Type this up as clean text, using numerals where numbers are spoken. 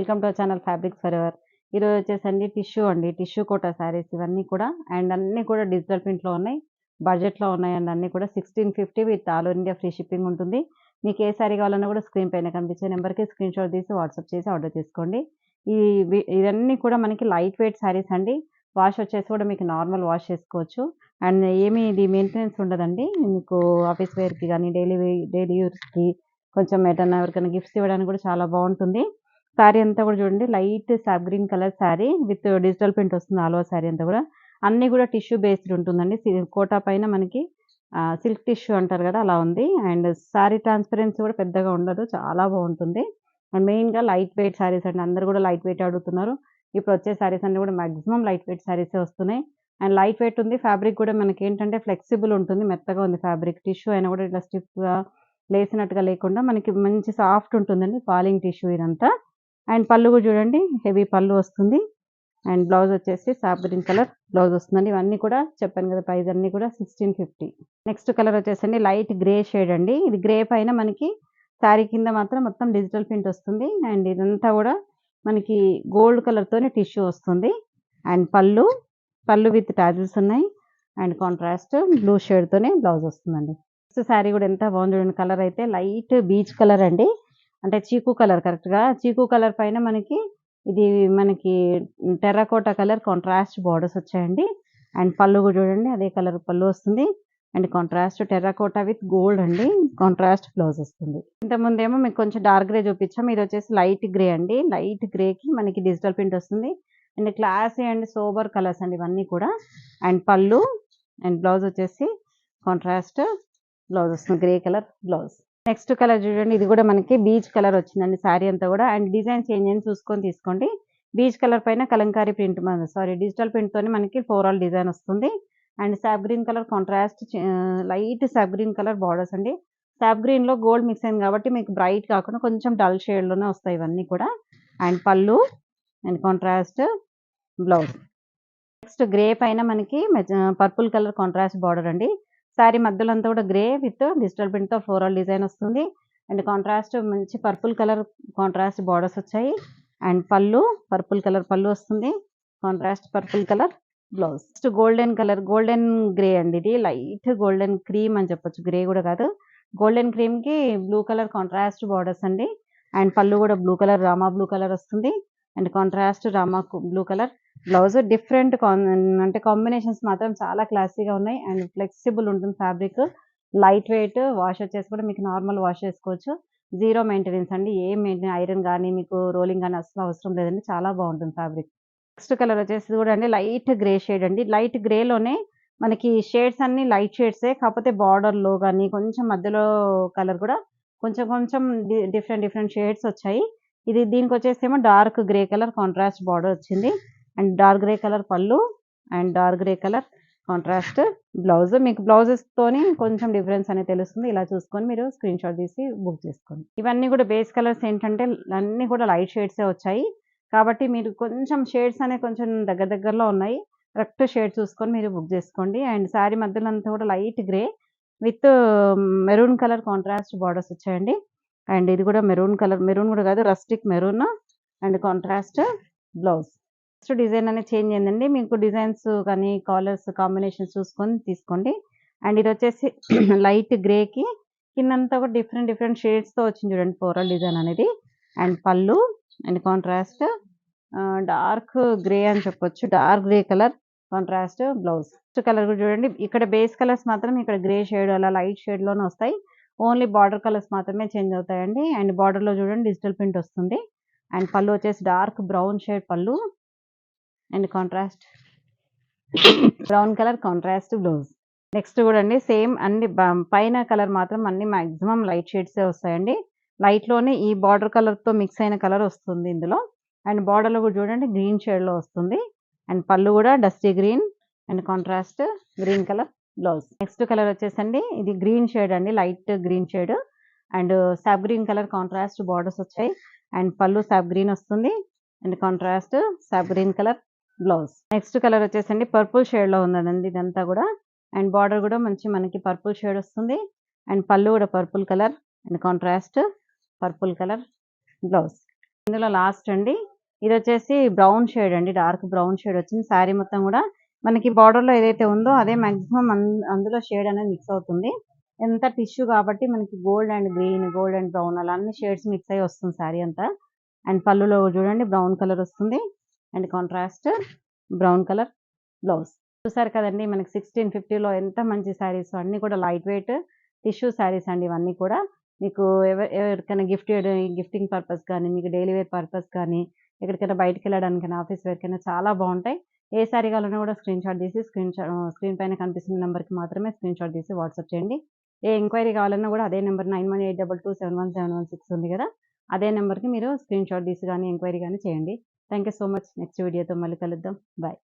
Welcome to our channel fabrics for ever. ఈరోజు వచ్చేసండి tissue అండి, టిష్యూ కోటా శారీస్ ఇవన్నీ కూడా. అండ్ అన్నీ కూడా డిజిటల్ ప్రింట్‌లో ఉన్నాయి. బడ్జెట్‌లో ఉన్నాయండి అన్నీ కూడా. 1650 with all over India free shipping ఉంటుంది. మీకు ఏ శారీ కావాలన్నా కూడా స్క్రీన్ పైన కనిపించే నెంబర్‌కి స్క్రీన్‌షాట్ తీసి వాట్సాప్ చేసి ఆర్డర్ చేసుకోండి. ఇవన్నీ కూడా మనకి లైట్ వెయిట్ శారీస్ అండి. వాష్ వచ్చేసి కూడా మీకు నార్మల్ వాష్ చేసుకోవచ్చు. అండ్ ఏమి ఇది మెయింటెనెన్స్ ఉండదండి. మీకు ఆఫీస్ వేర్‌కి గానీ, డైలీ యూజ్‌కి కొంచెం ఎటన్నా ఎవరికైనా గిఫ్ట్స్ ఇవ్వడానికి కూడా చాలా బావుంటుంది. శారీ అంతా కూడా చూడండి లైట్ సాఫ్ green colour sari with digital print వస్తుంది ఆల్ ఓవర్ శారీ అంతా కూడా. అన్నీ కూడా టిష్యూ బేస్డ్ ఉంటుందండి. కోటా పైన మనకి సిల్క్ టిష్యూ అంటారు కదా! అలా ఉంది. అండ్ శారీ ట్రాన్స్‌పరెన్సీ కూడా పెద్దగా ఉండదు. చాలా బావుంటుంది. అండ్ మెయిన్‌గా లైట్ వెయిట్ శారీస్ అండి. అందరూ కూడా లైట్ వెయిట్ అడుగుతున్నారు. ఇప్పుడు వచ్చే శారీస్ అన్నీ కూడా మాక్సిమం లైట్ వెయిట్ శారీసే వస్తున్నాయి. అండ్ లైట్ వెయిట్ ఉంది. ఫ్యాబ్రిక్ కూడా మనకేంటంటే ఫ్లెక్సిబుల్ ఉంటుంది. మెత్తగా ఉంది ఫ్యాబ్రిక్. టిష్యూ అయినా కూడా ఇట్లా స్టిఫ్‌గా లేసినట్టుగా లేకుండా మనకి మంచి సాఫ్ట్ ఉంటుందండి. ఫాలింగ్ టిష్యూ ఇదంతా. అండ్ పళ్ళు కూడా చూడండి హెవీ పళ్ళు వస్తుంది. అండ్ బ్లౌజ్ వచ్చేసి సాఫ్ట్ గ్రీన్ కలర్ బ్లౌజ్ వస్తుందండి. ఇవన్నీ కూడా చెప్పాను కదా! ప్రైస్ అన్నీ కూడా 1650. నెక్స్ట్ కలర్ వచ్చేసండి లైట్ గ్రే షేడ్ అండి. ఇది గ్రే పైన మనకి శారీ కింద మాత్రం మొత్తం డిజిటల్ ప్రింట్ వస్తుంది. అండ్ ఇదంతా కూడా మనకి గోల్డ్ కలర్‌తోనే టిష్యూ వస్తుంది. అండ్ పళ్ళు విత్ టాజిల్స్ ఉన్నాయి. అండ్ కాంట్రాస్ట్ బ్లూ షేడ్‌తోనే బ్లౌజ్ వస్తుందండి. నెక్స్ట్ శారీ కూడా ఎంత బాగుంది చూడండి. కలర్ అయితే లైట్ బీచ్ కలర్ అండి. అంటే చీకు కలర్ కరెక్ట్‌గా. చీకు కలర్ పైన ఇది మనకి టెర్రకోటా కలర్ కాంట్రాస్ట్ బోర్డర్స్ వచ్చాయండి. అండ్ పళ్ళు కూడా చూడండి అదే కలర్ పళ్ళు వస్తుంది. And contrast terracotta with gold అండి. కాంట్రాస్ట్ బ్లౌజ్ వస్తుంది. ఇంతకుముందేమో మీకు కొంచెం డార్క్ గ్రే చూపించాం. ఇది వచ్చేసి లైట్ గ్రే అండి. లైట్ గ్రేకి మనకి డిజిటల్ ప్రింట్ వస్తుంది. And classy and sober colours అండి ఇవన్నీ కూడా. అండ్ పళ్ళు అండ్ బ్లౌజ్ వచ్చేసి కాంట్రాస్ట్ బ్లౌజ్ వస్తుంది. Grey colour blouse. Next colour చూడండి. ఇది కూడా మనకి బీచ్ కలర్ వచ్చిందండి శారీ అంతా కూడా. అండ్ డిజైన్ చేంజ్ అయింది చూసుకొని తీసుకోండి. బీచ్ కలర్ పైన కలంకారీ ప్రింట్ డిజిటల్ ప్రింట్ తోని మనకి ఫ్లోరల్ డిజైన్ వస్తుంది. And soft green colour contrast light సాఫ్ గ్రీన్ కలర్ బార్డర్స్ అండి. సాఫ్ గ్రీన్ లో గోల్డ్ మిక్స్ అయింది కాబట్టి మీకు బ్రైట్ కాకుండా కొంచెం డల్ షేడ్ లోనే వస్తాయి ఇవన్నీ కూడా. అండ్ పళ్ళు and contrast blouse. Next grey పైన మనకి పర్పుల్ కలర్ కాంట్రాస్ట్ బార్డర్ అండి. శారీ మధ్యలో అంతా కూడా గ్రే విత్ డిజిటల్ ప్రింట్‌తో ఫ్లోరల్ డిజైన్ వస్తుంది. అండ్ కాంట్రాస్ట్ మంచి పర్పుల్ కలర్ కాంట్రాస్ట్ బార్డర్స్ వచ్చాయి. అండ్ పర్పుల్ కలర్ పళ్ళు వస్తుంది. Contrast purple colour blouse. Next golden grey అండి. ఇది లైట్ గోల్డెన్ క్రీమ్ అని చెప్పొచ్చు. గ్రే కూడా కాదు. గోల్డెన్ క్రీమ్‌కి బ్లూ కలర్ కాంట్రాస్ట్ బార్డర్స్ అండి. అండ్ పళ్ళు కూడా blue colour Rama blue colour వస్తుంది. And contrast Rama blue colour blouse. Different అంటే కాంబినేషన్స్ మాత్రం చాలా క్లాసీగా ఉన్నాయి. అండ్ ఫ్లెక్సిబుల్ ఉంటుంది ఫ్యాబ్రిక్. లైట్ వెయిట్ వాష్ వచ్చేసి కూడా మీకు నార్మల్ వాష్ చేసుకోవచ్చు. జీరో మెయింటెనెన్స్ అండి. ఐరన్ కానీ మీకు రోలింగ్ కానీ అసలు అవసరం లేదండి. చాలా బాగుంటుంది ఫ్యాబ్రిక్. నెక్స్ట్ కలర్ వచ్చేసి కూడా అండి లైట్ గ్రే షేడ్ అండి. లైట్ గ్రేలోనే మనకి షేడ్స్ అన్ని లైట్ షేడ్సే. కాకపోతే బార్డర్లో కానీ కొంచెం మధ్యలో కలర్ కూడా కొంచెం కొంచెం డిఫరెంట్ షేడ్స్ వచ్చాయి. దీనికి వచ్చేసేమో dark grey colour contrast border వచ్చింది. అండ్ డార్క్ గ్రే కలర్ పళ్ళు and dark grey colour contrast blouse. మీకు బ్లౌజెస్ తోని కొంచెం డిఫరెన్స్ అనేది తెలుస్తుంది. ఇలా చూసుకొని మీరు స్క్రీన్ షాట్ తీసి బుక్ చేసుకోండి. ఇవన్నీ కూడా బేస్ కలర్స్ ఏంటంటే అన్నీ కూడా లైట్ షేడ్సే వచ్చాయి. కాబట్టి మీరు కొంచెం షేడ్స్ అనేవి కొంచెం దగ్గరలో ఉన్నాయి. కరెక్ట్ షేడ్ చూసుకొని మీరు బుక్ చేసుకోండి. అండ్ శారీ మధ్యలో అంతా కూడా light grey with maroon colour contrast borders వచ్చాయండి. అండ్ ఇది కూడా మెరూన్ కూడా కాదు rustic maroon and contrast blouse. Next design అనేది చేంజ్ అయిందండి. మీకు డిజైన్స్ కానీ కలర్స్ కాంబినేషన్స్ చూసుకొని తీసుకోండి. అండ్ ఇది వచ్చేసి లైట్ గ్రేకి కిందంతా కూడా డిఫరెంట్ షేడ్స్తో వచ్చింది చూడండి ఫ్లోరల్ డిజైన్ అనేది. అండ్ పళ్ళు అండ్ కాంట్రాస్ట్ డార్క్ గ్రే అని చెప్పొచ్చు. Dark grey colour contrast blouse. Next colour కూడా చూడండి. ఇక్కడ బేస్ కలర్స్ మాత్రం ఇక్కడ గ్రే షేడ్ అలా లైట్ షేడ్ లోనే వస్తాయి. ఓన్లీ బార్డర్ కలర్స్ మాత్రమే చేంజ్ అవుతాయండి. అండ్ బార్డర్ లో చూడండి డిజిటల్ ప్రింట్ వస్తుంది. అండ్ పళ్ళు వచ్చేసి డార్క్ బ్రౌన్ షేడ్ పళ్ళు and contrast brown colour contrast blouse. Next కూడా అండి సేమ్ అన్ని పైన కలర్ మాత్రం అన్ని మాక్సిమం లైట్ షేడ్సే వస్తాయండి. లైట్ లోనే ఈ బార్డర్ కలర్ తో మిక్స్ అయిన కలర్ వస్తుంది ఇందులో. అండ్ బార్డర్ లో కూడా చూడండి గ్రీన్ షేడ్ లో వస్తుంది. అండ్ పళ్ళు కూడా dusty green and contrast green colour blouse. Next colour వచ్చేసండి ఇది గ్రీన్ షేడ్ అండి. Light green shade and soft green colour contrast borders వచ్చాయి. అండ్ పళ్ళు సాఫ్ గ్రీన్ వస్తుంది. And contrast soft green colour blouse. Next colour వచ్చేసండి purple shade లో ఉందండి ఇదంతా కూడా. అండ్ బార్డర్ కూడా మనకి పర్పుల్ షేడ్ వస్తుంది. అండ్ పళ్ళు కూడా purple colour and contrast purple colour blouse. ఇందులో లాస్ట్ అండి. ఇదొచ్చేసి బ్రౌన్ షేడ్ అండి. డార్క్ బ్రౌన్ షేడ్ వచ్చింది. శారీ మొత్తం కూడా మనకి బార్డర్‌లో ఏదైతే ఉందో అదే మాక్సిమం అందులో షేడ్ అనేది మిక్స్ అవుతుంది. ఎంత టిష్యూ కాబట్టి మనకి gold and green, gold and brown అలా అన్ని షేడ్స్ మిక్స్ అయ్యి వస్తుంది శారీ అంతా. అండ్ పళ్ళులో చూడండి బ్రౌన్ కలర్ వస్తుంది. And contrast brown colour blouse. చూసారు కదండీ! మనకి 1650లో ఎంత మంచి శారీస్ అన్నీ కూడా లైట్ వెయిట్ టిష్యూ శారీస్ అండి ఇవన్నీ కూడా. మీకు ఎవరికైనా గిఫ్టింగ్ పర్పస్ కానీ, మీకు డైలీ వేర్ పర్పస్ కానీ, ఎక్కడికైనా బయటికెళ్ళడానికైనా, ఆఫీస్ వేర్‌కైనా చాలా బావుంటాయి. ఏ శారీ కావాలన్నా కూడా స్క్రీన్‌షాట్ తీసి స్క్రీన్ పైన కనిపిస్తున్న నంబర్‌కి మాత్రమే స్క్రీన్‌షాట్ తీసి వాట్సాప్ చేయండి. ఏ ఎంక్వైరీ కావాలన్నా కూడా అదే నంబర్ 9182271716 ఉంది కదా! అదే నంబర్‌కి మీరు స్క్రీన్‌షాట్ తీసి గాని, ఎంక్వైరీ గాని చేయండి. Thank you so much. Next వీడియోతో మళ్ళీ కలుద్దాం. బాయ్.